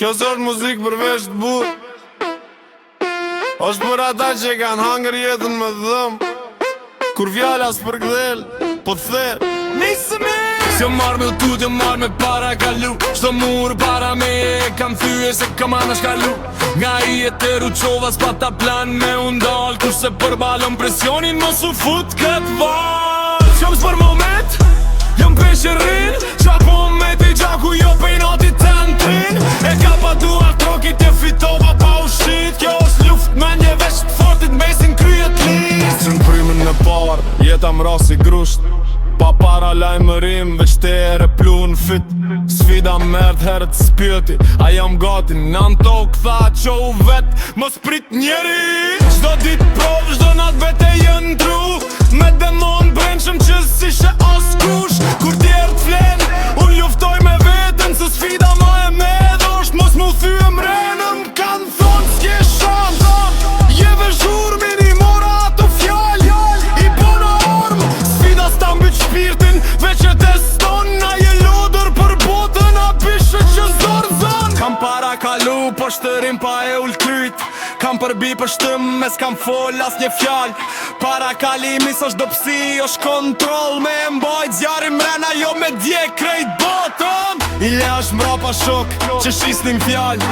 Kjo s'osht muzik përveç t'bur, osht për ata që kanë hangër jetën me dhëm. Kur vjallas për gdhel, po t'ther nisëmi. S'jo marrë me utut, jo marrë me para kalu. Shto murë para me e kam thyje se kam anë shkalu. Nga I e të ruqova s'pata plan me undal. Kurse për balon presionin mos u fut këtë val. Qom s'për moment, jom peshe rrin. Qa po me t'i gjaku jo pejnati të në trin. E ka pa duar trokit e fitova pa u shit. Kjo është luft me një vesh të fortit mesin kryet list. Që në primin në par, jeta m'ra si grusht. Pa para lajmërim, veç te ere plu në fit. Sfida merd herët s'pjeti, a jam gati në tok tha që u vet. Mos prit njeri, qdo dit prov, qdo nat vete jën tru. Me demon brendshëm që s'ishe as kush. Kur tjerë t'flen, unë luftoj me vetën. Se sfida ma e medhosht, mos mu thyë mrenëm. Kanë thonë s'ke shanta, jeve zhur minimora ato fjall. I bona armë, sfida s'ta mbyt shpirtin, veç e teston. A je lodër për botën, a pishe që zorzon. Kam para kalu, po shtërim pa e ulltryt. Kam përbi për shtëm, me s'kam fol as një fjall. Para kalimi s'osht dopsi, osht kontrol. Me e mbajt zjarim mrena, jo me dje krejt botën. I le është mra pa shok, që shisnim fjall.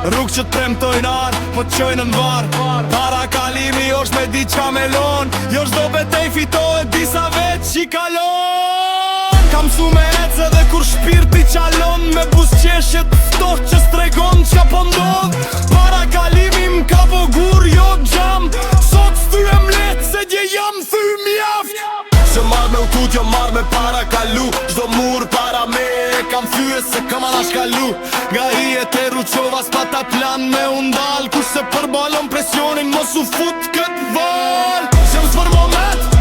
Rrug që t'premtojnë arë, po t'qojnë në varë. Para kalimi osht me di qa melon. Jo shdo betej fitohet disa vet që I kalon. Kam su me ece dhe kur shpirti qalon. Me busqeshet ftoh që stregon qa po ndodh. Para kalimi m'ka po gur jo gjam. Sot s'thyem let se dje jam thy mjaft. Se marrë me utut jo marrë me para kalu. Qdo mur para me e kam thyje se kam ana shkalu. Nga I e te ruqova s'pata plan me undal. Kurse për balon presionin mos u fut kët val. Se më s'për moment,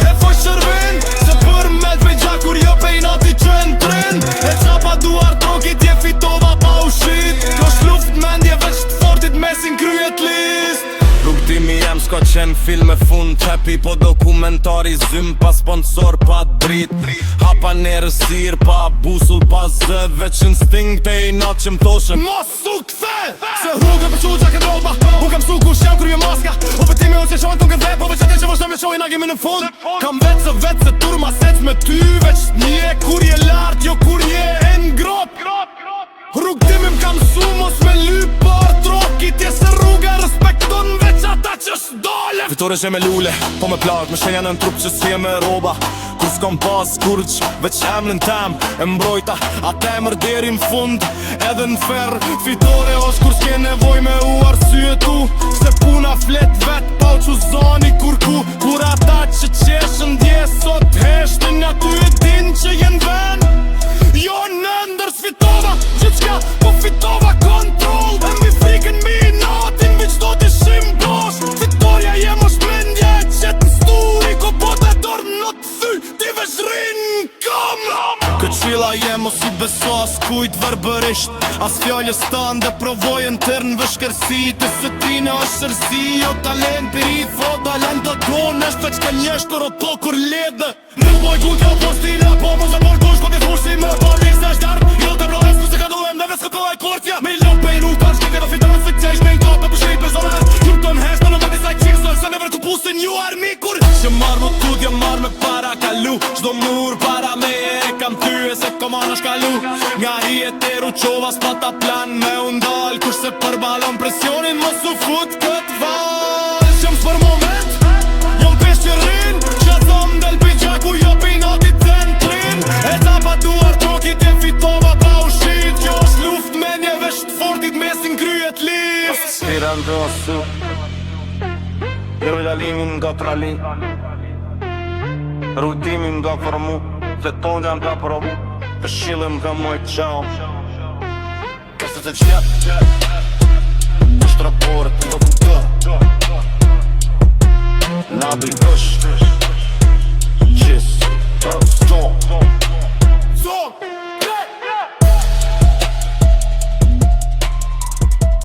e foj shërbin. Se për me t've gjakur jo pejnati që e n'trin. E qa pa duar trokit je fitova pa u shit. Kjo shluft mendje veç t'fortit mesin kryet list. Rrugtimi jem s'ka qen film e fund qepi. Po dokumentari zym pa sponsor pa drit. Hapa nerësir pa busull pa zë. Veç instinkt e I nat që m'toshe mos u kthe. Se rrugë për qu qa këtë roba. U kam su kush jam krye maska. U pëtimi unë që shohen ton këtë dhe. Po veç atin që vështëm e shohin agimi në fund. Kam vetë se turma sec me ty. Veç një kur je lart jo kur je e n'grop. Rrugtimi m'kam su mos me lyp par trokit. Je se rruga respekton veç ata që s'dole. Fitore që me lule, po me plak. Me shenja në trup që si e me roba. Kur s'kom pas kurq, veç emnin tem e mbrojta, ata emër deri n'fund. Edhe n'fer, fitore osht kur s'ke nevoj me u arsyetu. Se puna flet vet pa u quzani kur ku. Kur ata që qeshën dje sot heshtin. Aty e din që jen ven. Jo në ndër s'fitova që qka, po fitova kontrol. E mbi frikën mi natin, vi qdo t'i shim bosh. Fitoria jem është mendje qet n'sturi. Ko bota e dorë në t'thy, ti veç rinë kam. Këtë qila jem os I beso as kujt verbërisht. As fjallës tanë dhe provojën tërë në vëshkërsi. Të së trine është shërsi, jo talent për I fo talent të konë. Eshtë veç ka njeshtë roto kur ledhe. Në boj ku kjo postila, po mos e por kush ko t'ith hushti më. Po mirë se është darë, jo të brohes ku se ka duhem dhe veç këto e kortja. Me lop pe I rutar, shkite do fitore së qesh me I top me pushit për zone. Kur të nheshtë në më disaj qikësër, se never ku pusin ju armikur. Që marrë më tut, jo marrë me para kalu. Qdo mur para me e kam tyje se kom ana shkalu. Nga I e te ruqova s'pata plan me undal. Kurse për balon presionin mos u fut kët val. Qëm s'për moment, jom pesh që rrin. Që thom del pi gjaku jo pi natit të n'trin. E ta pa duar trokit e fitova pa u shit. Kjo është luft me një vesh të fortit mesin kryet list. Spiran të osu Jove dalimin nga tralin. Rutimin nga formu. Se ton jam ka provu. Të shilëm ka moj qau. Kësë të qep Të shtraporët Të të